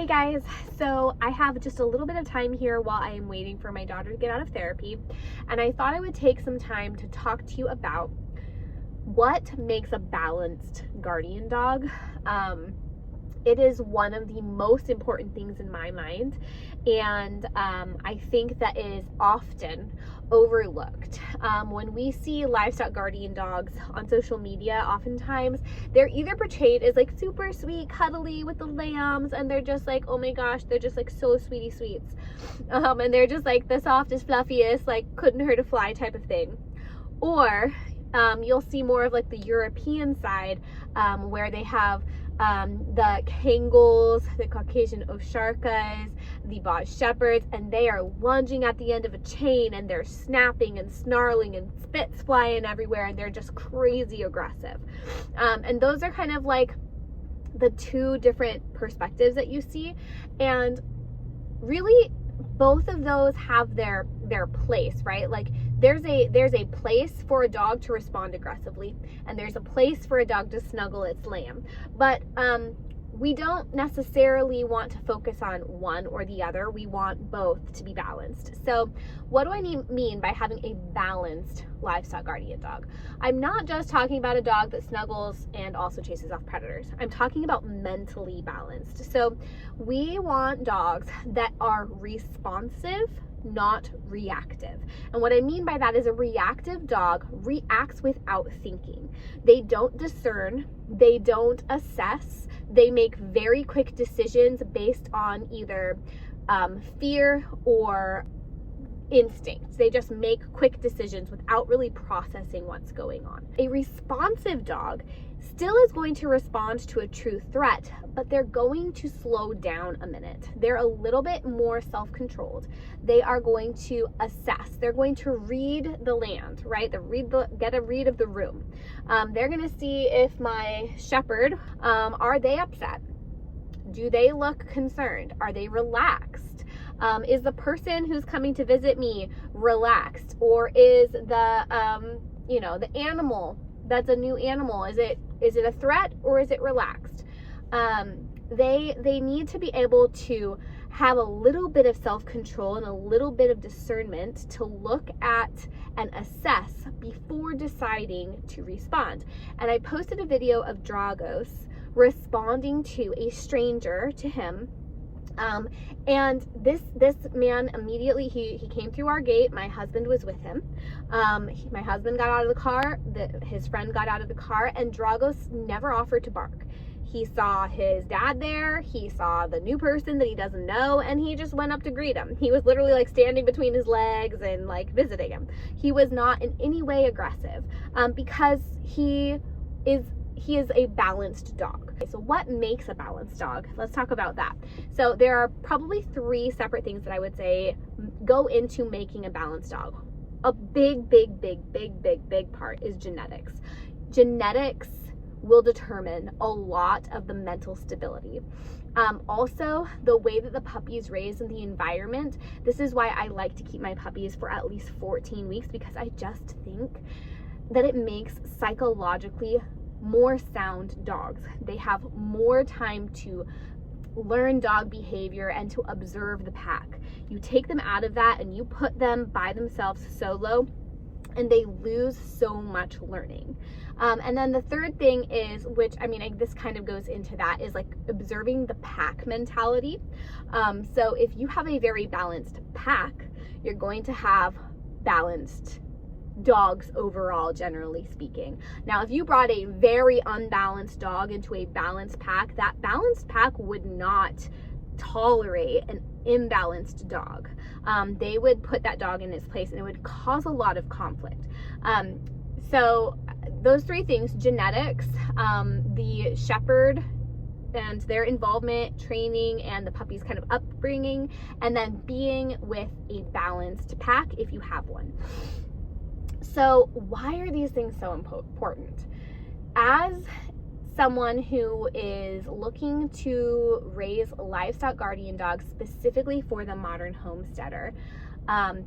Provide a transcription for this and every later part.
Hey guys, so I have just a little bit of time here while I am waiting for my daughter to get out of therapy, and I thought I would take some time to talk to you about what makes a balanced guardian dog. It is one of the most important things in my mind, and I think that it is often overlooked. When we see livestock guardian dogs on social media, oftentimes they're either portrayed as like super sweet, cuddly with the lambs, and they're just like, oh my gosh, they're just like so sweetie sweets, and they're just like the softest, fluffiest, like couldn't hurt a fly type of thing. Or you'll see more of like the European side, where they have the Kangals, the Caucasian Osharkas, the Bos Shepherds, and they are lunging at the end of a chain, and they're snapping and snarling and spits flying everywhere, and they're just crazy aggressive. And those are kind of like the two different perspectives that you see, and really both of those have their place, right? Like there's a place for a dog to respond aggressively, and there's a place for a dog to snuggle its lamb. But we don't necessarily want to focus on one or the other. We want both to be balanced. So what do I mean by having a balanced livestock guardian dog? I'm not just talking about a dog that snuggles and also chases off predators. I'm talking about mentally balanced. So we want dogs that are responsive, not reactive. And what I mean by that is a reactive dog reacts without thinking. They don't discern, they don't assess, they make very quick decisions based on either fear or instincts. They just make quick decisions without really processing what's going on. A responsive dog still is going to respond to a true threat, but they're going to slow down a minute. They're a little bit more self-controlled. They are going to assess. They're going to read the land, right? Get a read of the room. They're going to see if my shepherd, are they upset? Do they look concerned? Are they relaxed? Is the person who's coming to visit me relaxed? Or is the animal that's a new animal, is it a threat or is it relaxed? They need to be able to have a little bit of self-control and a little bit of discernment to look at and assess before deciding to respond. And I posted a video of Dragos responding to a stranger to him. And this man immediately, he came through our gate. My husband was with him. My husband got out of the car, his friend got out of the car, and Dragos never offered to bark. He saw his dad there, he saw the new person that he doesn't know, and he just went up to greet him. He was literally like standing between his legs and like visiting him. He was not in any way aggressive, because he is a balanced dog. So what makes a balanced dog? Let's talk about that. So there are probably three separate things that I would say go into making a balanced dog. A big part is genetics. Genetics will determine a lot of the mental stability. Also, the way that the puppy is raised in the environment. This is why I like to keep my puppies for at least 14 weeks, because I just think that it makes psychologically more sound dogs. They have more time to learn dog behavior and to observe the pack. You take them out of that and you put them by themselves solo, and they lose so much learning. And then the third thing is, which this kind of goes into that, is like observing the pack mentality. So if you have a very balanced pack, you're going to have balanced dogs overall, generally speaking. Now, if you brought a very unbalanced dog into a balanced pack, that balanced pack would not tolerate an imbalanced dog. They would put that dog in its place, and it would cause a lot of conflict. So those three things: genetics, the shepherd and their involvement, training, and the puppy's kind of upbringing, and then being with a balanced pack if you have one. So why are these things so important? As someone who is looking to raise livestock guardian dogs specifically for the modern homesteader,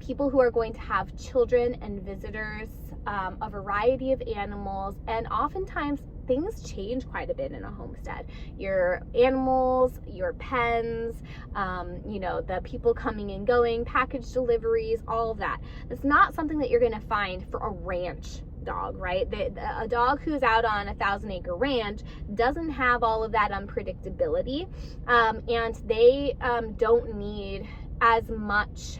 people who are going to have children and visitors, a variety of animals, and oftentimes things change quite a bit in a homestead. Your animals, your pens, the people coming and going, package deliveries, all of that. It's not something that you're going to find for a ranch dog, right? A dog who's out on a 1,000-acre ranch doesn't have all of that unpredictability, and they don't need as much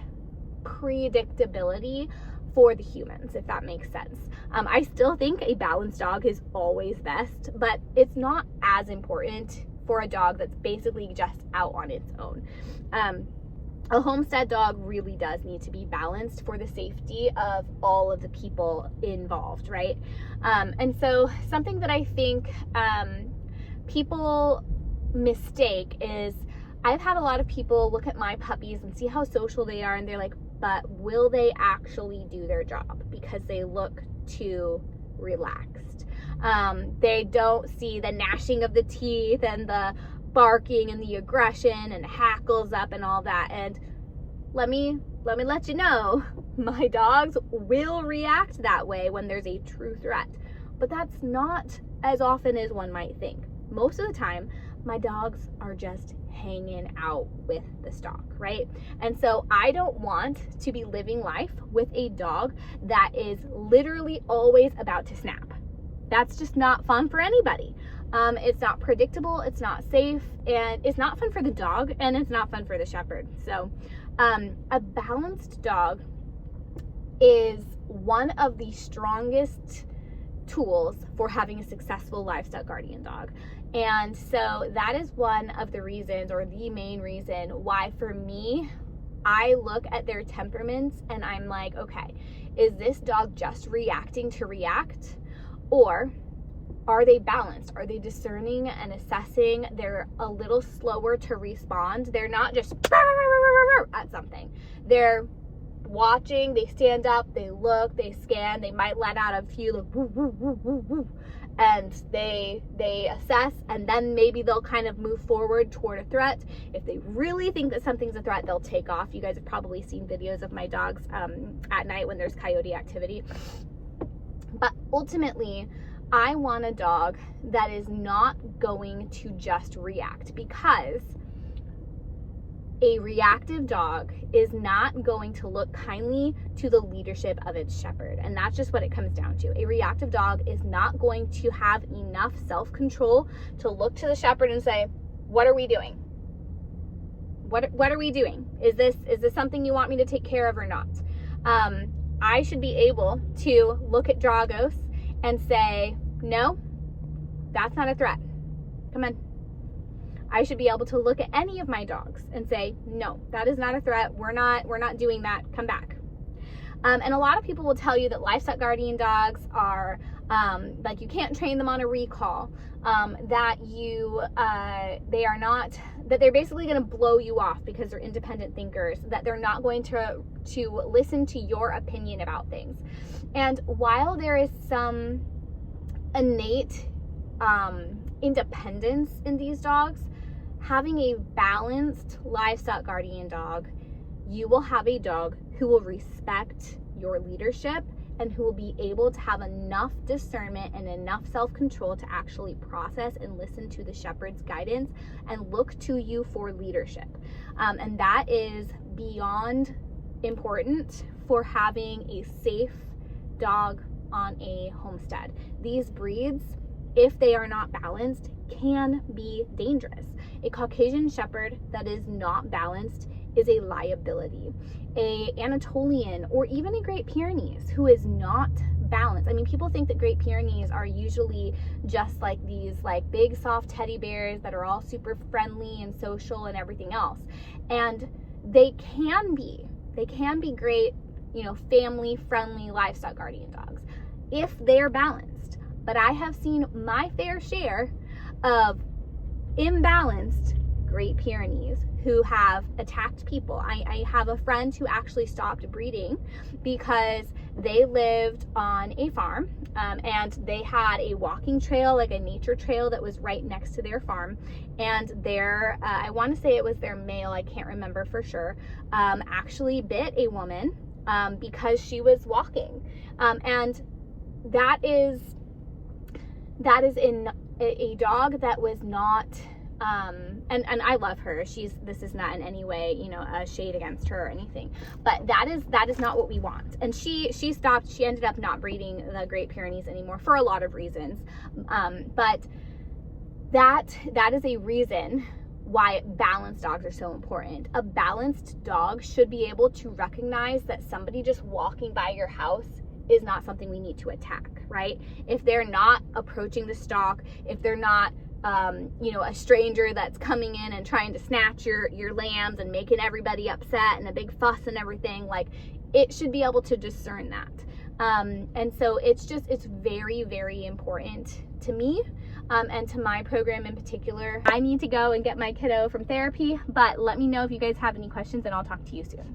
predictability for the humans, if that makes sense. I still think a balanced dog is always best, but it's not as important for a dog that's basically just out on its own. A homestead dog really does need to be balanced for the safety of all of the people involved, right? And so something that I think people mistake is, I've had a lot of people look at my puppies and see how social they are, and they're like, but will they actually do their job? Because they look too relaxed. They don't see the gnashing of the teeth and the barking and the aggression and hackles up and all that. And let me let you know, my dogs will react that way when there's a true threat. But that's not as often as one might think. Most of the time, my dogs are just hanging out with the stock, right? And so I don't want to be living life with a dog that is literally always about to snap. That's just not fun for anybody. It's not predictable, it's not safe, and it's not fun for the dog, and it's not fun for the shepherd. So a balanced dog is one of the strongest tools for having a successful livestock guardian dog. And so that is one of the reasons, or the main reason, why for me, I look at their temperaments and I'm like, okay, is this dog just reacting to react? Or are they balanced? Are they discerning and assessing? They're a little slower to respond. They're not just at something. They're watching, they stand up, they look, they scan, they might let out a few like woo, woo, woo, woo, woo, and they assess, and then maybe they'll kind of move forward toward a threat. If they really think that something's a threat, they'll take off. You guys have probably seen videos of my dogs at night when there's coyote activity. But ultimately, I want a dog that is not going to just react, because a reactive dog is not going to look kindly to the leadership of its shepherd. And that's just what it comes down to. A reactive dog is not going to have enough self-control to look to the shepherd and say, what are we doing? What are we doing? Is this something you want me to take care of or not? I should be able to look at Dragos and say, no, that's not a threat. Come on. I should be able to look at any of my dogs and say, no, that is not a threat. We're not doing that. Come back. And a lot of people will tell you that livestock guardian dogs are like, you can't train them on a recall, that they're basically going to blow you off because they're independent thinkers, that they're not going to listen to your opinion about things. And while there is some innate independence in these dogs, having a balanced livestock guardian dog, you will have a dog who will respect your leadership and who will be able to have enough discernment and enough self-control to actually process and listen to the shepherd's guidance and look to you for leadership. And that is beyond important for having a safe dog on a homestead. These breeds, if they are not balanced, can be dangerous. A Caucasian Shepherd that is not balanced is a liability. A Anatolian or even a Great Pyrenees who is not balanced. I mean, people think that Great Pyrenees are usually just like these like big soft teddy bears that are all super friendly and social and everything else. And they can be great, family friendly livestock guardian dogs if they're balanced. But I have seen my fair share of imbalanced Great Pyrenees who have attacked people. I have a friend who actually stopped breeding because they lived on a farm and they had a walking trail, like a nature trail that was right next to their farm. And their, I want to say it was their male, I can't remember for sure, actually bit a woman because she was walking. And that is that is in a dog that was not, and I love her. This is not in any way, you know, a shade against her or anything, but that is not what we want. And she ended up not breeding the Great Pyrenees anymore for a lot of reasons. But that is a reason why balanced dogs are so important. A balanced dog should be able to recognize that somebody just walking by your house is not something we need to attack, right? If they're not approaching the stock, if they're not, you know, a stranger that's coming in and trying to snatch your lambs and making everybody upset and a big fuss and everything, like, it should be able to discern that. And so it's very, very important to me, and to my program in particular. I need to go and get my kiddo from therapy, but let me know if you guys have any questions and I'll talk to you soon.